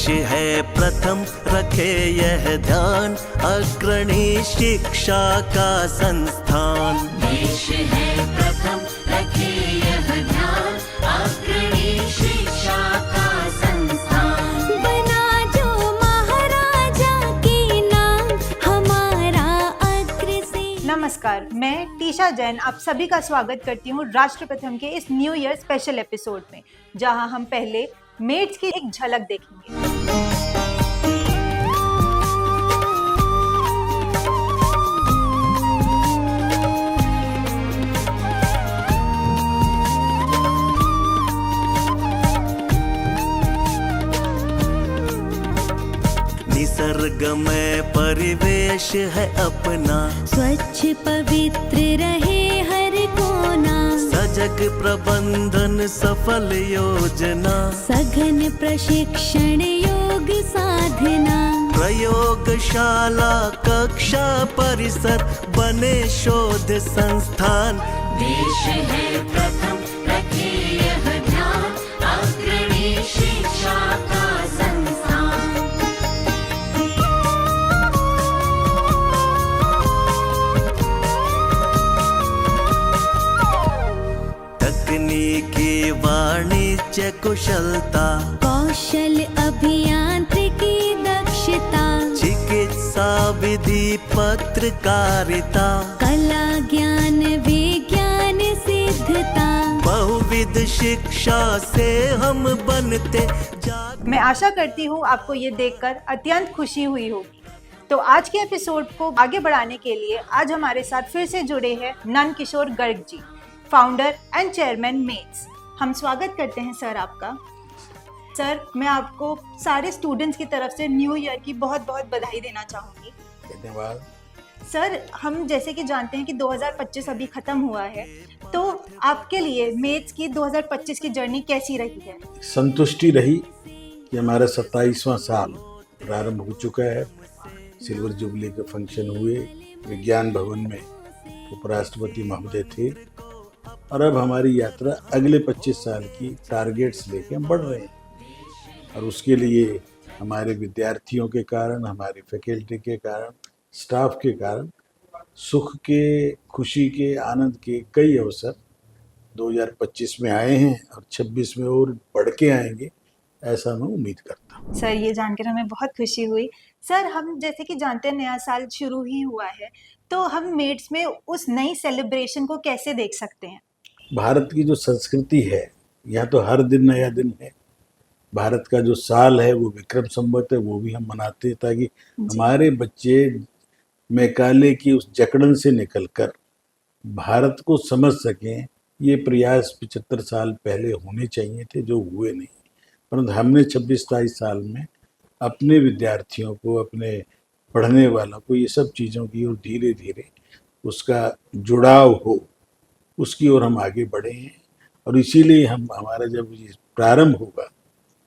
देश है प्रथम रखे यह ध्यान, अग्रणी शिक्षा का संस्थान। देश है प्रथम रखे यह ध्यान, अग्रणी शिक्षा का संस्थान। बना जो महाराजा के नाम, हमारा अग्र से। नमस्कार, मैं टीशा जैन आप सभी का स्वागत करती हूँ राष्ट्र प्रथम के इस न्यू ईयर स्पेशल एपिसोड में, जहां हम पहले मेट्स की एक झलक देखेंगे। निसर्गमय परिवेश है अपना, स्वच्छ पवित्र रहे हर कोना, सजग प्रबंधन सफल योजना, सघन प्रशिक्षण योग साधना, प्रयोगशाला कक्षा परिसर बने शोध संस्थान। देश है प्रथम रखे यह ध्यान, अग्रणी शिक्षा का संस्थान। तकनीकी वाणिज्य कुशलता, कौशल अभियांत्रिकी दक्षता, चिकित्सा विधि पत्रकारिता, कला ज्ञान विज्ञान सिद्धता। बहुविध शिक्षा से हम बनते जाग। मैं आशा करती हूँ आपको ये देखकर अत्यंत खुशी हुई होगी। तो आज के एपिसोड को आगे बढ़ाने के लिए आज हमारे साथ फिर से जुड़े हैं Nand Kishore Garg ji, founder and chairman mats. हम स्वागत करते हैं सर आपका। सर, मैं आपको सारे स्टूडेंट्स की तरफ से न्यू ईयर की बहुत बहुत बधाई देना चाहूँगी। धन्यवाद। सर, हम जैसे कि जानते हैं कि 2025 अभी ख़त्म हुआ है, तो आपके लिए मेट्स की 2025 की जर्नी कैसी रही है? संतुष्टि रही कि हमारा 27वां साल प्रारंभ हो चुका है। सिल्वर जुबली के फंक्शन हुए, विज्ञान भवन में उपराष्ट्रपति महोदय थे, और अब हमारी यात्रा अगले 25 साल की टारगेट्स लेके हम बढ़ रहे हैं। और उसके लिए हमारे विद्यार्थियों के कारण, हमारी फैकल्टी के कारण, स्टाफ के कारण सुख के, खुशी के, आनंद के कई अवसर 2025 में आए हैं और 26 में और बढ़ के आएंगे, ऐसा मैं उम्मीद करता हूँ। सर, ये जानकर हमें बहुत खुशी हुई। सर, हम जैसे कि जानते हैं नया साल शुरू ही हुआ है, तो हम मेट्स में उस नई सेलिब्रेशन को कैसे देख सकते हैं? भारत की जो संस्कृति है, यहाँ तो हर दिन नया दिन है। भारत का जो साल है वो विक्रम संवत है, वो भी हम मनाते हैं ताकि हमारे बच्चे मैकाले की उस जकड़न से निकलकर भारत को समझ सकें। ये प्रयास 75 साल पहले होने चाहिए थे, जो हुए नहीं, परंतु हमने 26-27 साल में अपने विद्यार्थियों को, अपने पढ़ने वालों को ये सब चीज़ों की और धीरे धीरे उसका जुड़ाव हो, उसकी ओर हम आगे बढ़े हैं। और इसीलिए हमारा जब ये प्रारंभ होगा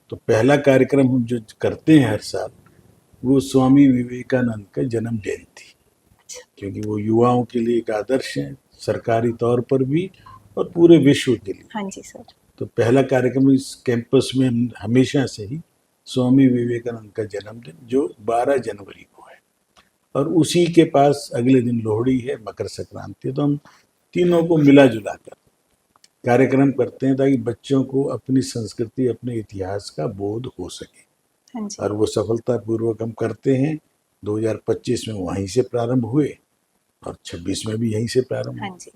तो पहला कार्यक्रम हम जो करते हैं हर साल, वो स्वामी विवेकानंद का जन्म जयंती, क्योंकि वो युवाओं के लिए एक आदर्श है, सरकारी तौर पर भी और पूरे विश्व के लिए। हाँ जी सर। तो पहला कार्यक्रम इस कैंपस में हमेशा से ही स्वामी विवेकानंद का जन्मदिन, जो 12 जनवरी को है, और उसी के पास अगले दिन लोहड़ी है, मकर संक्रांति है। तो हम तीनों को मिला जुला कर कार्यक्रम करते हैं ताकि बच्चों को अपनी संस्कृति, अपने इतिहास का बोध हो सके। हाँ जी। और वो सफलतापूर्वक हम करते हैं। 2025 में वहीं से प्रारंभ हुए और 26 में भी यहीं से प्रारंभ हुए। हाँ जी।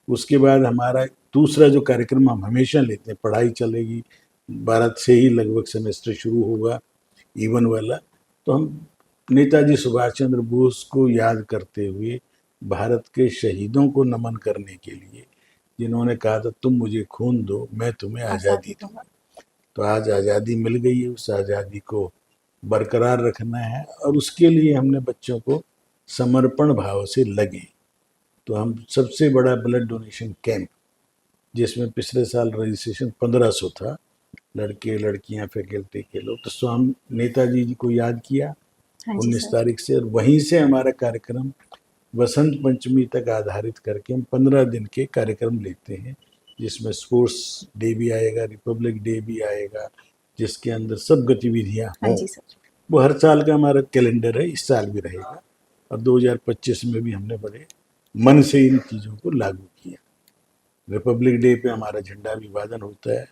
उसके बाद हमारा दूसरा जो कार्यक्रम हम हमेशा लेते हैं, पढ़ाई चलेगी, भारत से ही लगभग सेमेस्टर शुरू होगा, इवन वाला। तो हम नेताजी सुभाष चंद्र बोस को याद करते हुए, भारत के शहीदों को नमन करने के लिए, जिन्होंने कहा था तुम मुझे खून दो, मैं तुम्हें आज़ादी दूंगा। तो आज आज़ादी मिल गई है, उस आज़ादी को बरकरार रखना है, और उसके लिए हमने बच्चों को समर्पण भाव से लगे। तो हम सबसे बड़ा ब्लड डोनेशन कैंप, जिसमें पिछले साल रजिस्ट्रेशन 1500 था, लड़के लड़कियां फैकल्टी के लोग, तो स्वामी नेताजी जी को याद किया 19 तारीख से, और वहीं से हमारा कार्यक्रम वसंत पंचमी तक आधारित करके हम 15 दिन के कार्यक्रम लेते हैं, जिसमें स्पोर्ट्स डे भी आएगा, रिपब्लिक डे भी आएगा, जिसके अंदर सब गतिविधियां हाँ हों। जी सर। वो हर साल का हमारा कैलेंडर है, इस साल भी रहेगा और 2025 में भी हमने बड़े मन से इन चीज़ों को लागू किया। रिपब्लिक डे पे हमारा झंडा अभिवादन होता है,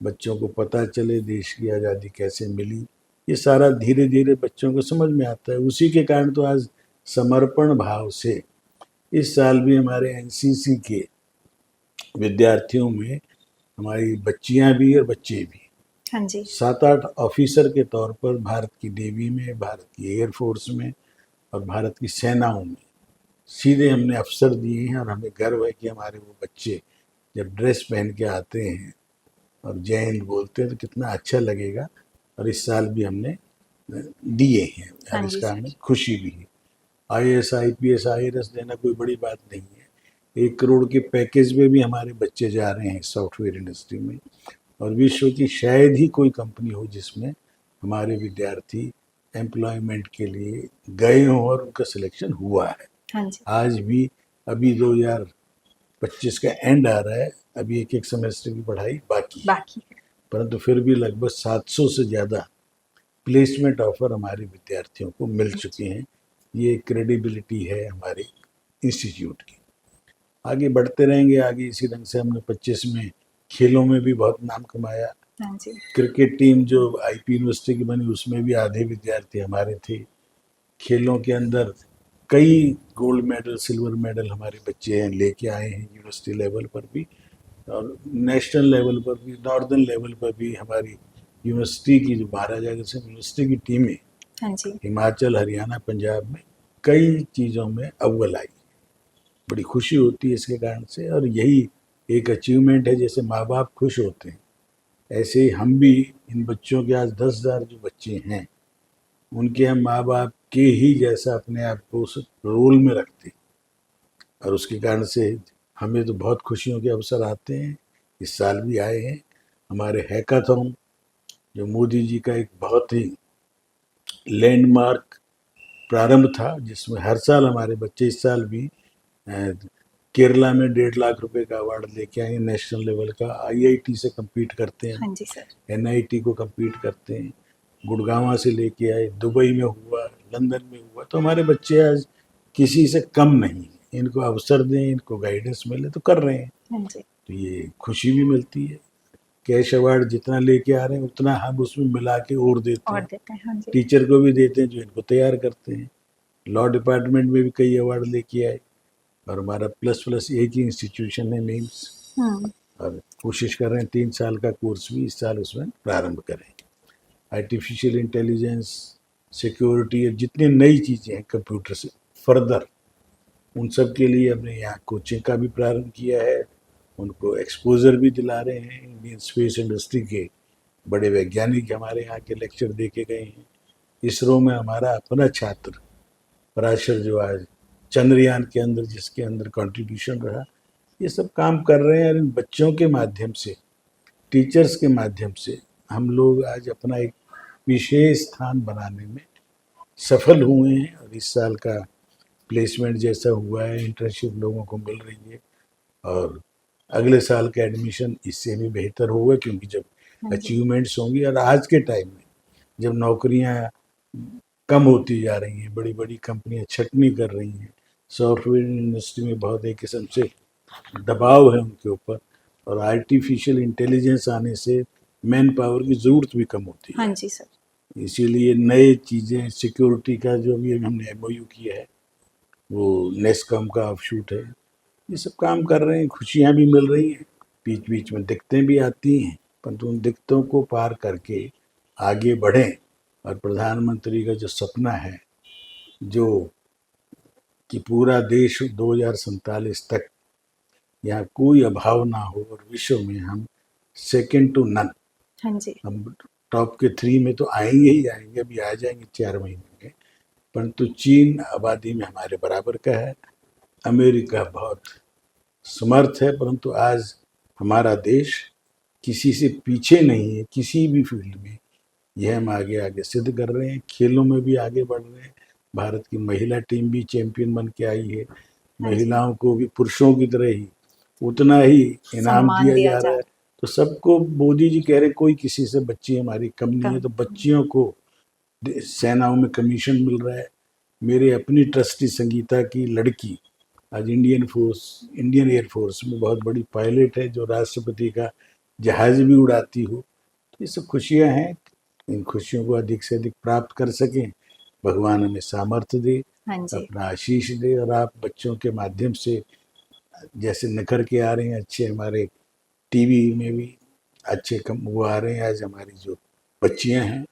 बच्चों को पता चले देश की आज़ादी कैसे मिली, ये सारा धीरे धीरे बच्चों को समझ में आता है। उसी के कारण तो आज समर्पण भाव से इस साल भी हमारे एनसीसी के विद्यार्थियों में हमारी बच्चियां भी और बच्चे भी हाँ जी 7-8 ऑफिसर के तौर पर भारत की नेवी में, भारत की एयरफोर्स में और भारत की सेनाओं में सीधे हमने अफसर दिए हैं। और हमें गर्व है कि हमारे वो बच्चे जब ड्रेस पहन के आते हैं और जय हिंद बोलते हैं तो कितना अच्छा लगेगा। और इस साल भी हमने दिए हैं हाँ और जी इसका सर। हमें खुशी भी है। IAS IPS IRS देना कोई बड़ी बात नहीं है। 1 करोड़ के पैकेज में भी हमारे बच्चे जा रहे हैं सॉफ्टवेयर इंडस्ट्री में, और विश्व की शायद ही कोई कंपनी हो जिसमें हमारे विद्यार्थी एम्प्लॉयमेंट के लिए गए हों और उनका सिलेक्शन हुआ है। हाँ जी आज भी अभी 2025 का एंड आ रहा है, अभी एक सेमेस्टर की पढ़ाई बाकी है, बाकी है। परंतु फिर भी लगभग 700 से ज़्यादा प्लेसमेंट ऑफर हमारे विद्यार्थियों को मिल चुके हैं। ये क्रेडिबिलिटी है हमारे इंस्टीट्यूट की। आगे बढ़ते रहेंगे, आगे इसी ढंग से हमने 25 में खेलों में भी बहुत नाम कमाया। हाँ जी क्रिकेट टीम जो IP यूनिवर्सिटी की बनी उसमें भी आधे विद्यार्थी हमारे थे। खेलों के अंदर कई गोल्ड मेडल सिल्वर मेडल हमारे बच्चे हैं लेके आए हैं यूनिवर्सिटी लेवल पर भी, और नेशनल लेवल पर भी, नॉर्दर्न लेवल पर भी हमारी यूनिवर्सिटी की जो महाराजा अग्रसेन यूनिवर्सिटी की टीमें हाँ जी हिमाचल, हरियाणा, पंजाब में कई चीज़ों में अव्वल आई। बड़ी खुशी होती है इसके कारण से, और यही एक अचीवमेंट है। जैसे माँ बाप खुश होते हैं ऐसे ही हम भी इन बच्चों के, आज 10,000 जो बच्चे हैं उनके हम माँ बाप के ही जैसा अपने आप को उस रोल में रखते हैं, और उसके कारण से हमें तो बहुत खुशियों के अवसर आते हैं। इस साल भी आए हैं। हमारे हैकाथॉन जो मोदी जी का एक बहुत ही लैंडमार्क प्रारंभ था, जिसमें हर साल हमारे बच्चे, इस साल भी केरला में 1.5 लाख रुपए का अवार्ड लेके आए, नेशनल लेवल का। IIT से compete करते हैं, हाँ जी सर। NIT को compete करते हैं, गुड़गांव से लेके आए, दुबई में हुआ, लंदन में हुआ। तो हमारे बच्चे आज किसी से कम नहीं, इनको अवसर दें, इनको गाइडेंस मिले तो कर रहे हैं। हाँ जी तो ये खुशी भी मिलती है। कैश अवार्ड जितना लेके आ रहे हैं उतना हम उसमें मिला के और देते और हैं, देते हैं। हाँ जी टीचर को भी देते हैं जो इनको तैयार करते हैं। लॉ डिपार्टमेंट में भी कई अवार्ड लेके आए, और हमारा प्लस एक ही इंस्टीट्यूशन है मेम्स, और कोशिश कर रहे हैं 3 साल का कोर्स भी इस साल उसमें प्रारंभ करें। आर्टिफिशियल इंटेलिजेंस, सिक्योरिटी, जितनी नई चीज़ें हैं कंप्यूटर से फर्दर, उन सब के लिए हमने यहाँ कोचिंग का भी प्रारंभ किया है। उनको एक्सपोजर भी दिला रहे हैं। इंडियन स्पेस इंडस्ट्री के बड़े वैज्ञानिक हमारे यहाँ के लेक्चर दे के गए हैं। इसरो में हमारा अपना छात्र पराशर जो आज चंद्रयान के अंदर, जिसके अंदर कंट्रीब्यूशन रहा, ये सब काम कर रहे हैं। और इन बच्चों के माध्यम से, टीचर्स के माध्यम से हम लोग आज अपना एक विशेष स्थान बनाने में सफल हुए हैं। और इस साल का प्लेसमेंट जैसा हुआ है, इंटर्नशिप लोगों को मिल रही है, और अगले साल का एडमिशन इससे भी बेहतर होगा, क्योंकि जब अचीवमेंट्स होंगी। और आज के टाइम में जब नौकरियां कम होती जा रही हैं, बड़ी बड़ी कंपनियां छटनी कर रही हैं, सॉफ्टवेयर इंडस्ट्री में बहुत एक किस्म से दबाव है उनके ऊपर, और आर्टिफिशियल इंटेलिजेंस आने से मैन पावर की ज़रूरत भी कम होती है। हाँ जी सर। इसीलिए नए चीज़ें, सिक्योरिटी का जो भी हमने MOU किया है वो नेस्कॉम का ऑफशूट है, ये सब काम कर रहे हैं। खुशियाँ भी मिल रही हैं, बीच बीच में दिक्कतें भी आती हैं, परंतु उन दिक्कतों को पार करके आगे बढ़ें। और प्रधानमंत्री का जो सपना है, जो कि पूरा देश 2047 तक यहाँ कोई अभाव ना हो और विश्व में हम सेकंड टू नन, हाँ जी हम टॉप के 3 में तो आएंगे ही आएंगे, अभी आ जाएंगे 4 महीने में, परंतु चीन आबादी में हमारे बराबर का है। अमेरिका बहुत समर्थ है, परंतु आज हमारा देश किसी से पीछे नहीं है किसी भी फील्ड में। यह हम आगे आगे सिद्ध कर रहे हैं। खेलों में भी आगे बढ़ रहे हैं। भारत की महिला टीम भी चैंपियन बन के आई है। महिलाओं को भी पुरुषों की तरह ही उतना ही इनाम सम्मान दिया दिया जा जा रहा है। तो सबको मोदी जी कह रहे कोई किसी से बच्ची हमारी कम नहीं है, तो बच्चियों को सेनाओं में कमीशन मिल रहा है। मेरे अपनी ट्रस्टी संगीता की लड़की आज इंडियन एयरफोर्स में बहुत बड़ी पायलट है, जो राष्ट्रपति का जहाज भी उड़ाती हो। तो ये सब खुशियाँ हैं, इन खुशियों को अधिक से अधिक प्राप्त कर सकें, भगवान हमें सामर्थ्य दे, हाँ जी। अपना आशीष दे। और आप बच्चों के माध्यम से जैसे निखर के आ रहे हैं, अच्छे हमारे टीवी में भी अच्छे कम वो आ रहे हैं, आज हमारी जो बच्चियां हैं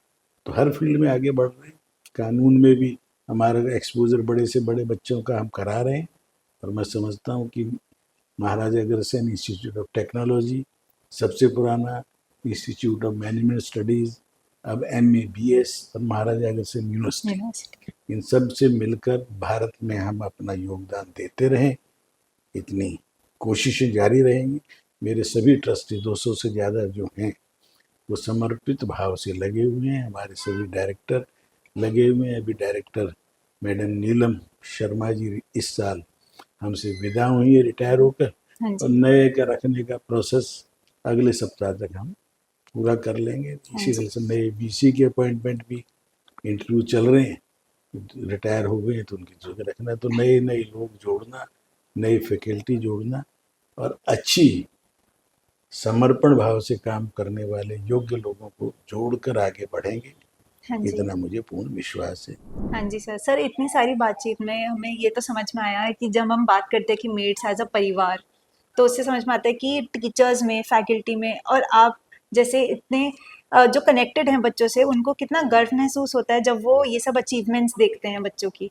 तो हर फील्ड में आगे बढ़ रहे हैं। कानून में भी हमारा एक्सपोजर बड़े से बड़े बच्चों का हम करा रहे हैं। और मैं समझता हूँ कि Maharaja Agrasen institute of technology, सबसे पुराना इंस्टीट्यूट ऑफ मैनेजमेंट स्टडीज़, अब MA BS और महाराजा अग्रसेन यूनिवर्सिटी, इन सब से मिलकर भारत में हम अपना योगदान देते रहें। इतनी कोशिशें जारी रहेंगी। मेरे सभी ट्रस्टी 200 से ज़्यादा जो हैं वो समर्पित भाव से लगे हुए हैं। हमारे सभी डायरेक्टर लगे हुए हैं। अभी डायरेक्टर मैडम नीलम शर्मा जी इस साल हमसे विदा हुई है रिटायर होकर, हाँ और जी। नए का रखने का प्रोसेस अगले सप्ताह तक हम पूरा कर लेंगे। इसी जी। तरह से नए BC के अपॉइंटमेंट भी इंटरव्यू चल रहे हैं, रिटायर हो गए हैं तो उनकी जगह रखना है। तो नए नए लोग जोड़ना, नई फैकल्टी जोड़ना और अच्छी समर्पण भाव से काम करने वाले योग्य लोगों को जोड़कर आगे बढ़ेंगे, हाँ जी। इतना मुझे पूर्ण विश्वास है। हाँ जी सर। सर, इतनी सारी बातचीत में हमें ये तो समझ में आया है कि जब हम बात करते हैं कि मेड्स एज अ परिवार, तो उससे समझ में आता है कि टीचर्स में, फैकल्टी में और आप जैसे इतने जो कनेक्टेड हैं बच्चों से, उनको कितना गर्व महसूस होता है जब वो ये सब अचीवमेंट्स देखते हैं बच्चों की।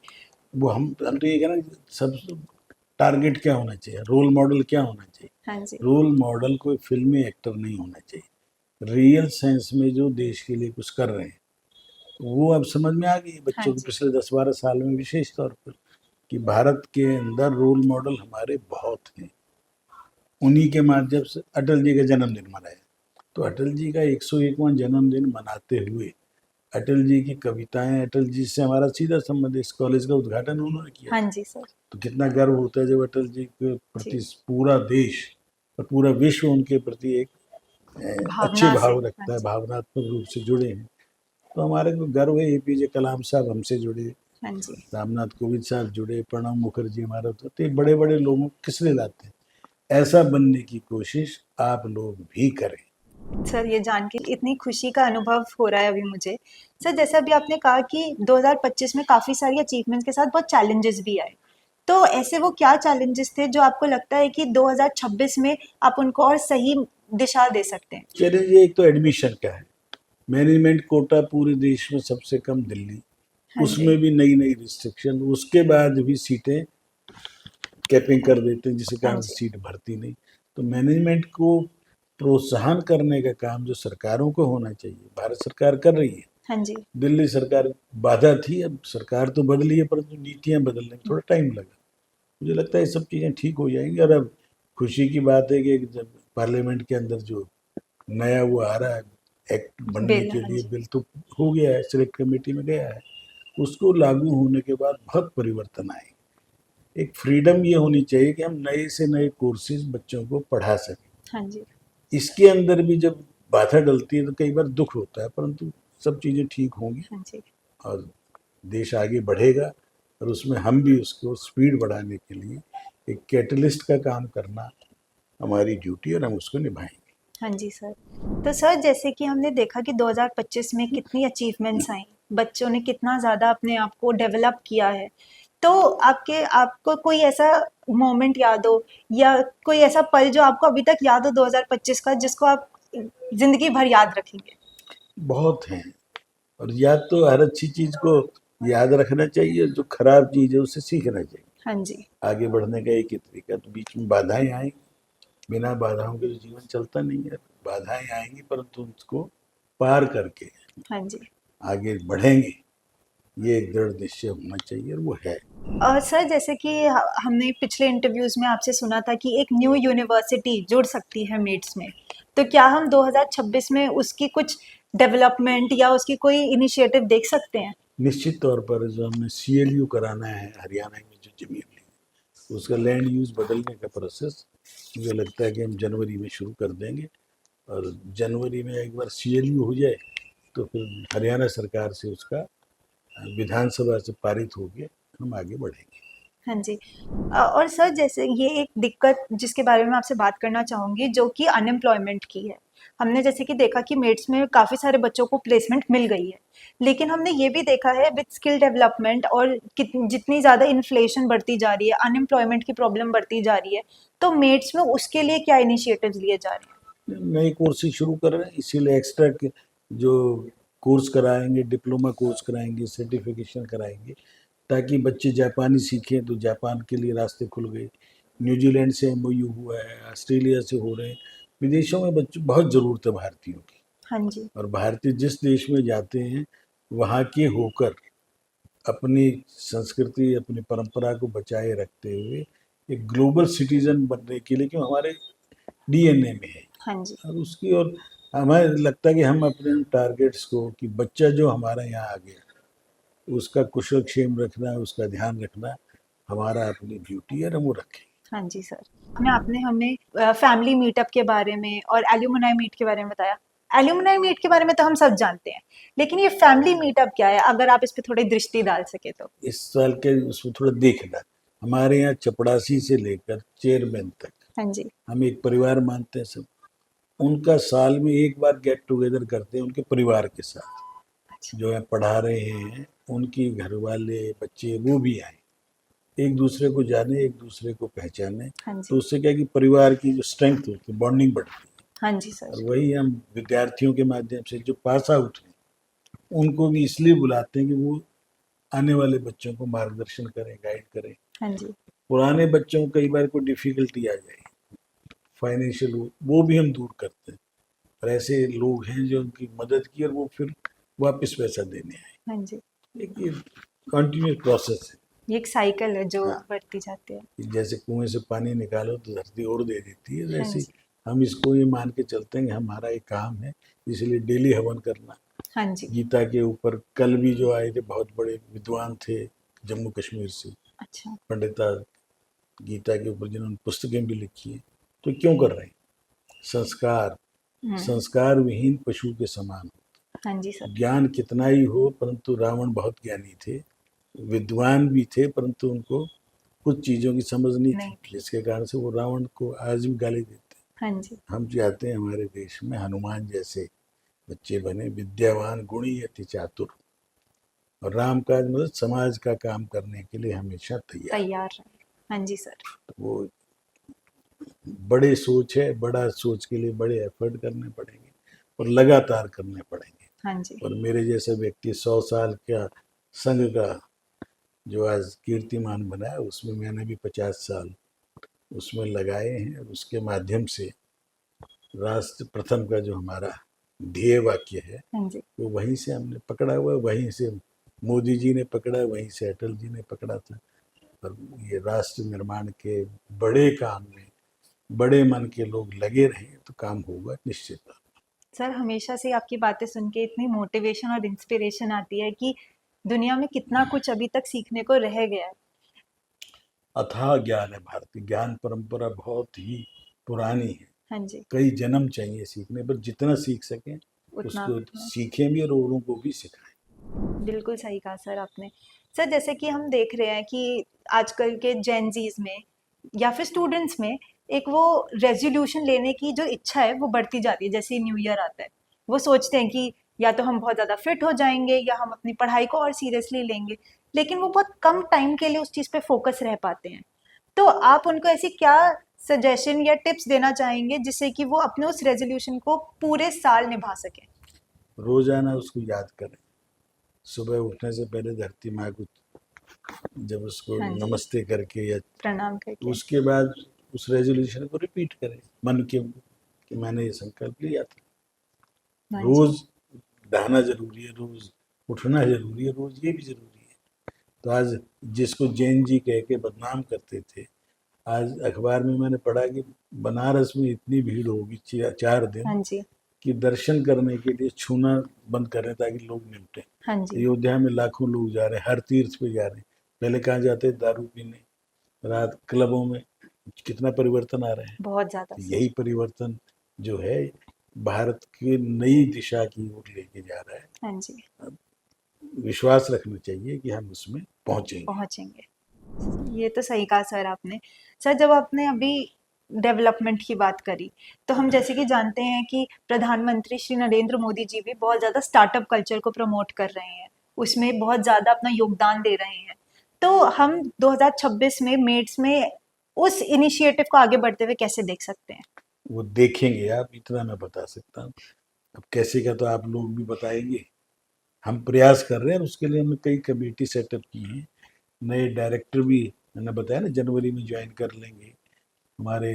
वो हम तो ये कहना, सब टारगेट क्या होना चाहिए, रोल मॉडल क्या होना चाहिए। हाँ जी। रोल मॉडल कोई फिल्मी एक्टर नहीं होना चाहिए, रियल सेंस में जो देश के लिए कुछ कर रहे हैं वो अब समझ में आ गई है बच्चों हाँ को जी। पिछले 10-12 साल में, विशेष तौर पर कि भारत के अंदर रोल मॉडल हमारे बहुत हैं। उन्हीं के माध्यम से अटल जी का जन्मदिन मनाया, तो अटल जी का 101वां जन्मदिन मनाते हुए अटल जी की कविताएं, अटल जी से हमारा सीधा संबंध, इस कॉलेज का उद्घाटन उन्होंने किया। हाँ जी सर। तो कितना गर्व होता है जब अटल जी के प्रति पूरा देश और पूरा विश्व उनके प्रति एक अच्छे भावना से। भाव रखता हाँ है, जी। भावनात्मक रूप से जुड़े हैं। तो हमारे को गर्व है। APJ कलाम साहब हमसे जुड़े, हाँ जी। रामनाथ कोविंद साहब जुड़े, प्रणब मुखर्जी हमारा, तो ये बड़े बड़े लोगों को किस लिए लाते हैं। ऐसा बनने की कोशिश आप लोग भी करें। सर, ये जान के इतनी खुशी का अनुभव हो रहा है अभी मुझे। सर, जैसे अभी आपने कहा कि 2025 में काफ़ी सारी अचीवमेंट्स के साथ बहुत चैलेंजेस भी आए, तो ऐसे वो क्या चैलेंजेस थे जो आपको लगता है कि 2026 में आप उनको और सही दिशा दे सकते हैं? चलिए, ये एक तो एडमिशन का है। मैनेजमेंट कोटा पूरे देश में सबसे कम दिल्ली, हाँ उसमें जी। भी नई नई रिस्ट्रिक्शन, उसके बाद भी सीटें कैपिंग कर देते हैं, जिसके हाँ कारण जी। सीट भरती नहीं। तो मैनेजमेंट को प्रोत्साहन करने का काम जो सरकारों को होना चाहिए, भारत सरकार कर रही है। हाँ जी। दिल्ली सरकार बाधा थी, अब सरकार तो बदली है, परंतु नीतियां बदलने में थोड़ा टाइम लगा। मुझे लगता है ये सब चीज़ें ठीक हो जाएंगी। और अब खुशी की बात है कि जब पार्लियामेंट के अंदर जो नया वो आ रहा है एक्ट बनने बिल। के हाँ लिए, जी। बिल तो हो गया है, सिलेक्ट कमेटी में गया है, उसको लागू होने के बाद बहुत परिवर्तन आएंगे। एक फ्रीडम ये होनी चाहिए कि हम नए से नए कोर्सेज बच्चों को पढ़ा सकें। हाँ जी। इसके अंदर भी जब बाधा डलती है तो कई बार दुख होता है, परंतु सब चीज़ें ठीक होंगी हाँ जी। और देश आगे बढ़ेगा। और उसमें हम भी उसको स्पीड बढ़ाने के लिए एक कैटलिस्ट का काम करना हमारी ड्यूटी, और हम उसको निभाएंगे। हाँ जी सर। तो सर, जैसे कि हमने देखा कि 2025 में कितनी अचीवमेंट्स आई, बच्चों ने कितना ज़्यादा अपने आप को डेवलप किया है, तो आपको कोई ऐसा मोमेंट याद हो या कोई ऐसा पल जो आपको अभी तक याद हो 2025 का, जिसको आप जिंदगी भर याद रखेंगे? बहुत हैं, और याद तो हर अच्छी चीज़ को याद रखना चाहिए, जो खराब चीज़ है उससे सीखना चाहिए। हाँ जी। आगे बढ़ने का एक ही तरीका, तो बीच में बाधाएं आएंगी, बिना बाधाओं के तो जीवन चलता नहीं है। बाधाएं आएंगी, परंतु उसको पार करके हाँ जी। आगे बढ़ेंगे, ये एक दृढ़ निश्चय होना चाहिए, और वो है। और सर, जैसे कि हमने पिछले इंटरव्यूज में आपसे सुना था कि एक न्यू यूनिवर्सिटी जुड़ सकती है मेड्स में, तो क्या हम 2026 में उसकी कुछ डेवलपमेंट या उसकी कोई इनिशिएटिव देख सकते हैं? निश्चित तौर पर जो हमने CLU कराना है हरियाणा में, जो जमीन ली है, उसका लैंड यूज बदलने का प्रोसेस मुझे लगता है कि हम जनवरी में शुरू कर देंगे। और जनवरी में एक बार CLU हो जाए तो फिर हरियाणा सरकार से उसका विधानसभा से पारित होके हम आगे बढ़ेंगे। हाँ जी। और सर जैसे ये एक दिक्कत जिसके बारे में आपसे बात करना चाहूँगी जो कि अनएम्प्लॉयमेंट की है। हमने जैसे कि देखा कि मेट्स में काफ़ी सारे बच्चों को प्लेसमेंट मिल गई है, लेकिन हमने ये भी देखा है विद स्किल डेवलपमेंट और जितनी ज़्यादा इन्फ्लेशन बढ़ती जा रही है, अनएम्प्लॉयमेंट की प्रॉब्लम बढ़ती जा रही है, तो मेट्स में उसके लिए क्या इनिशिएटिव्स लिए जा रहे हैं? नई कोर्सेज शुरू कर रहे हैं, इसीलिए एक्स्ट्रा जो कोर्स कराएंगे, डिप्लोमा कोर्स कराएंगे, सर्टिफिकेशन कराएंगे, ताकि बच्चे जापानी सीखें तो जापान के लिए रास्ते खुल गए। न्यूजीलैंड से MOU हुआ है, ऑस्ट्रेलिया से हो रहे हैं। विदेशों में बच्चों बहुत ज़रूरत है भारतीयों की, हाँ जी। और भारतीय जिस देश में जाते हैं वहाँ के होकर अपनी संस्कृति, अपनी परंपरा को बचाए रखते हुए एक ग्लोबल सिटीजन बनने के लिए, क्यों हमारे DNA में है। हाँ जी। और उसकी और हमें लगता है कि हम अपने टारगेट्स को, कि बच्चा जो हमारा यहाँ आ गया उसका कुशल क्षेम रखना, उसका ध्यान रखना हमारा अपनी ड्यूटी है, और हम वो रखें। हाँ जी सर। आपने हमें फैमिली मीटअप के बारे में और एल्यूमनाई मीट के बारे में बताया। एल्यूमनाई मीट के बारे में तो हम सब जानते हैं, लेकिन ये फैमिली मीटअप क्या है, अगर आप इस पे थोड़ी दृष्टि डाल सके तो। इस साल के उसमें थोड़ा देखना, हमारे यहाँ चपड़ासी से लेकर चेयरमैन तक हाँ जी। हम एक परिवार मानते हैं सब। उनका साल में एक बार गेट टुगेदर करते हैं उनके परिवार के साथ। अच्छा। जो है पढ़ा रहे हैं, उनकी घर वाले, बच्चे, वो भी आए, एक दूसरे को जाने, एक दूसरे को पहचाने। हाँ तो जी। उससे क्या कि परिवार की जो स्ट्रेंथ होती है, बॉन्डिंग बढ़ती है। हाँ जी और सर। वही हम विद्यार्थियों के माध्यम से जो पास आउट हैं उनको भी इसलिए बुलाते हैं कि वो आने वाले बच्चों को मार्गदर्शन करें, गाइड करें। हाँ जी। पुराने बच्चों को कई बार कोई डिफिकल्टी आ जाए, फाइनेंशियल, वो भी हम दूर करते हैं। और ऐसे लोग हैं जो उनकी मदद की और वो फिर वापस पैसा देने आए। हाँ जी। एक ये कंटिन्यूस प्रोसेस है। ये एक साइकिल है जो हाँ। बढ़ती जाती है। कि जैसे कुएं से पानी निकालो तो धरती और दे देती है, हाँ वैसे जी। हम इसको ये मान के चलते हैं कि हमारा एक काम है, इसलिए डेली हवन करना। हाँ जी। गीता के ऊपर कल भी जो आए थे बहुत बड़े विद्वान थे जम्मू कश्मीर से, अच्छा। पंडिता, गीता के ऊपर जिन्होंने पुस्तकें भी लिखी हैं। तो क्यों कर रहे हैं? संस्कार, संस्कार विहीन पशु के समान। हाँ जी सर। ज्ञान कितना ही हो, परंतु रावण बहुत ज्ञानी थे, विद्वान भी थे, परंतु उनको कुछ चीज़ों की समझ नहीं नहीं थी, जिसके कारण से वो रावण को आज भी गाली देते हैं। हाँ जी। हम चाहते हैं हमारे देश में हनुमान जैसे बच्चे बने, विद्यावान, गुणी, अति चातुर, और राम काज मतलब समाज का काम करने के लिए हमेशा तैयार। तैयार रहे। हाँ जी सर। तो वो बड़े सोच है, बड़ा सोच के लिए बड़े एफर्ट करने पड़ेंगे और लगातार करने पड़ेंगे। हाँ जी। और मेरे जैसा व्यक्ति 100 साल का संघ का जो आज कीर्तिमान बना है, उसमें मैंने भी 50 साल उसमें लगाए हैं, और उसके माध्यम से राष्ट्र प्रथम का जो हमारा ध्येय वाक्य है हाँ जी। वो वहीं से हमने पकड़ा हुआ है, वहीं से मोदी जी ने पकड़ा, वहीं से अटल जी ने पकड़ा था। और ये राष्ट्र निर्माण के बड़े काम में बड़े मन के लोग लगे रहें तो काम होगा निश्चित। सर हमेशा से आपकी बातें सुन के इतनी मोटिवेशन और इंस्पिरेशन आती है कि दुनिया में कितना कुछ अभी तक सीखने को रह गया है। अथाह ज्ञान है, भारतीय ज्ञान परंपरा बहुत ही पुरानी है। हाँ जी। कई जन्म चाहिए सीखने पर, जितना सीख सकें उतना उसको सीखें भी और औरों को भी सिखाएं। बिल्कुल सही कहा सर आपने। सर जैसे कि हम देख रहे हैं कि आजकल के जेनजीज में या फिर स्टूडेंट्स में एक वो रेजोल्यूशन लेने की जो इच्छा है वो बढ़ती जाती है। जैसे न्यू ईयर आता है, वो सोचते हैं कि या तो हम बहुत ज़्यादा फिट हो जाएंगे या हम अपनी पढ़ाई को और सीरियसली लेंगे, लेकिन वो बहुत कम टाइम के लिए उस चीज़ पे फोकस रह पाते हैं। तो आप उनको ऐसी क्या सजेशन या टिप्स देना चाहेंगे जिससे कि वो अपने उस रेजोल्यूशन को पूरे साल निभा सकें? रोजाना उसको याद करें, सुबह उठने से पहले धरती माँ को जब उसको हाँ जी। नमस्ते करके या प्रणाम करके। उसके बाद उस रेजोल्यूशन को रिपीट करें मन के, कि मैंने ये संकल्प लिया था। हाँ जी। रोज नहाना जरूरी है, रोज उठना जरूरी है, रोज ये भी जरूरी है। तो आज जिसको जैन जी कह के बदनाम करते थे, आज अखबार में मैंने पढ़ा कि बनारस में इतनी भीड़ होगी 4 दिन हाँ जी। कि दर्शन करने के लिए छूना बंद करें ताकि लोग निपटें। हाँ जी। अयोध्या में लाखों लोग जा रहे हैं, हर तीर्थ पे जा रहे हैं। पहले कहाँ जाते, दारू पीने, रात क्लबों में। कितना परिवर्तन आ रहे हैं। बहुत ज़्यादा तो सर। यही परिवर्तन जो है भारत की नई दिशा की ओर लेके जा रहा है। हाँ जी, विश्वास रखना चाहिए कि हम उसमें पहुंचेंगे। पहुंचेंगे। ये तो सही कहा सर आपने। सर जब आपने अभी डेवलपमेंट की बात करी, तो हम जैसे कि जानते हैं कि प्रधानमंत्री श्री नरेंद्र मोदी जी भी बहुत ज़्यादा स्टार्टअप कल्चर को प्रमोट कर रहे हैं, उसमें बहुत ज़्यादा अपना योगदान दे रहे हैं। तो हम 2026 में मेड्स में उस इनिशिएटिव को आगे बढ़ते हुए कैसे देख सकते हैं? वो देखेंगे आप, इतना मैं बता सकता हूँ। अब कैसे का तो आप लोग भी बताएंगे। हम प्रयास कर रहे हैं, उसके लिए हमने कई कमेटी सेटअप की हैं। नए डायरेक्टर भी मैंने बताया ना जनवरी में ज्वाइन कर लेंगे। हमारे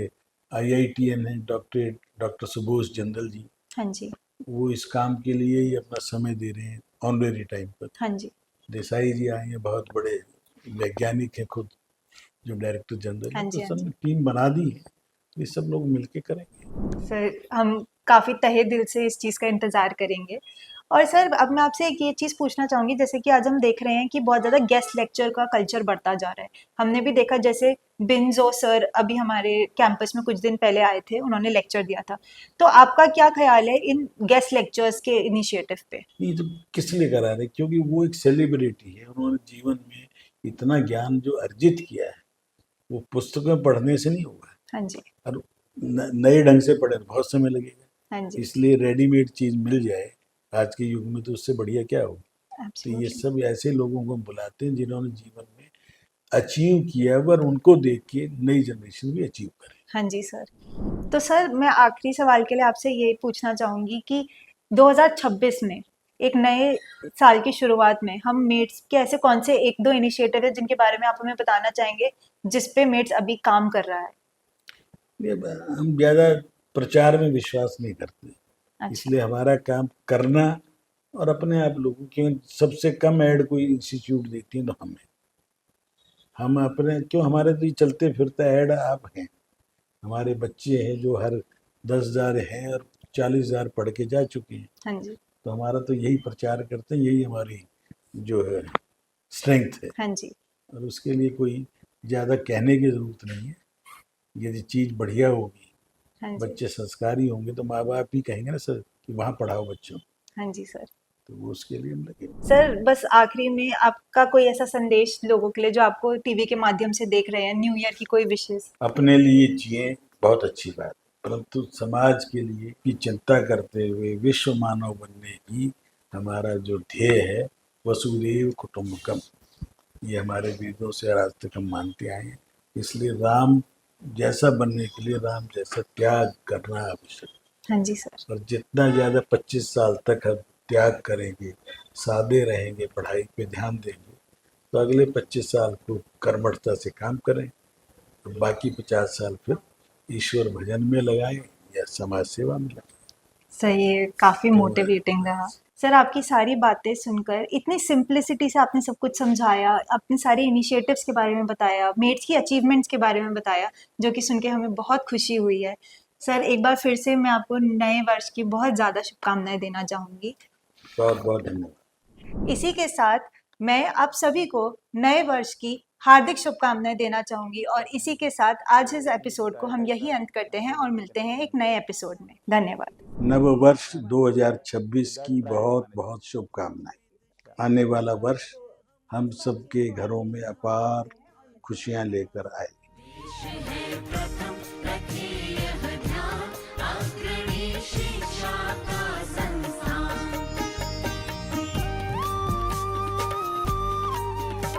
IITN हैं डॉक्टर सुबोध जंदल जी, हाँ जी, वो इस काम के लिए ही अपना समय दे रहे हैं ऑनरेरी टाइम पर। हाँ जी, देसाई जी आए हैं, बहुत बड़े वैज्ञानिक हैं खुद, जो डायरेक्टर जनरल हाँ है। जी, तो हाँ सब जी। टीम बना दी है, ये सब लोग मिलके करेंगे। सर हम काफ़ी तहे दिल से इस चीज़ का इंतज़ार करेंगे। और सर अब मैं आपसे एक ये चीज़ पूछना चाहूँगी, जैसे कि आज हम देख रहे हैं कि बहुत ज़्यादा गेस्ट लेक्चर का कल्चर बढ़ता जा रहा है। हमने भी देखा जैसे बिन्ज़ो सर अभी हमारे कैंपस में कुछ दिन पहले आए थे, उन्होंने लेक्चर दिया था। तो आपका क्या ख़्याल है इन गेस्ट लेक्चर्स के इनिशिएटिव पे? ये तो किस लिए करा रहे, क्योंकि वो एक सेलिब्रिटी है, उन्होंने जीवन में इतना ज्ञान जो अर्जित किया है वो पुस्तकें पढ़ने से नहीं होगा। हाँ जी, और नए ढंग से पढ़े तो बहुत समय लगेगा। हाँ जी, इसलिए रेडीमेड चीज मिल जाए आज के युग में तो उससे बढ़िया क्या होगा। तो ये एब्सोल्युटली। सब ऐसे लोगों को हम बुलाते हैं जिन्होंने जीवन में अचीव किया, पर उनको देख के नई जनरेशन भी अचीव करे। हाँ जी सर। तो सर मैं आखिरी सवाल के लिए आपसे ये पूछना चाहूँगी कि 2026 में एक नए साल की शुरुआत में हम मेड्स के ऐसे कौन से 1-2 इनिशिएटिव है जिनके बारे में आप हमें बताना चाहेंगे, जिस पे मेड्स अभी काम कर रहा है? ये हम ज्यादा प्रचार में विश्वास नहीं करते, अच्छा, इसलिए हमारा काम करना और अपने आप लोगों की सबसे कम ऐड कोई इंस्टीट्यूट देती है तो हम अपने क्यों, हमारे तो ये चलते फिरते ऐड आप हैं। हमारे बच्चे हैं जो हर 10,000 हैं और 40,000 पढ़ के जा चुके हैं। हाँ जी, तो हमारा तो यही प्रचार करते हैं, यही हमारी जो है स्ट्रेंथ है। हाँ जी, और उसके लिए कोई ज़्यादा कहने की ज़रूरत नहीं है। यदि चीज़ बढ़िया होगी, हाँ जी, बच्चे संस्कारी होंगे तो माँ बाप ही कहेंगे ना सर कि वहाँ पढ़ाओ बच्चों, हाँ जी सर। तो वो उसके लिए हम लगे। सर बस आखिरी में आपका कोई ऐसा संदेश लोगों के लिए जो आपको टीवी के माध्यम से देख रहे हैं, न्यू ईयर की कोई विशेस? अपने लिए जिए बहुत अच्छी बात, परंतु समाज के लिए की चिंता करते हुए विश्व मानव बनने की हमारा जो ध्येय है, वसुधैव कुटुंबकम, ये हमारे वेदों से आज तक हम मानते आए हैं। इसलिए राम जैसा बनने के लिए राम जैसा त्याग करना आवश्यक हाँ जी सर, है। और जितना ज़्यादा 25 साल तक हम त्याग करेंगे, सादे रहेंगे, पढ़ाई पे ध्यान देंगे, तो अगले 25 साल को कर्मठता से काम करें, तो बाकी 50 साल फिर ईश्वर भजन में लगाएं या समाज सेवा में लगाएं। सही है, काफ़ी मोटिवेटिंग रहा। सर आपकी सारी बातें सुनकर इतनी सिंप्लिसिटी से आपने सब कुछ समझाया, अपने सारे इनिशिएटिव्स के बारे में बताया, मेड्स की अचीवमेंट्स के बारे में बताया, जो कि सुन के हमें बहुत खुशी हुई है। सर एक बार फिर से मैं आपको नए वर्ष की बहुत ज़्यादा शुभकामनाएं देना चाहूँगी। बहुत बहुत धन्यवाद। इसी के साथ मैं आप सभी को नए वर्ष की हार्दिक शुभकामनाएं देना चाहूँगी और इसी के साथ आज इस एपिसोड को हम यही अंत करते हैं और मिलते हैं एक नए एपिसोड में। धन्यवाद। नव वर्ष 2026 की बहुत बहुत शुभकामनाएं। आने वाला वर्ष हम सबके घरों में अपार खुशियां लेकर आए। देश है प्रथम रखे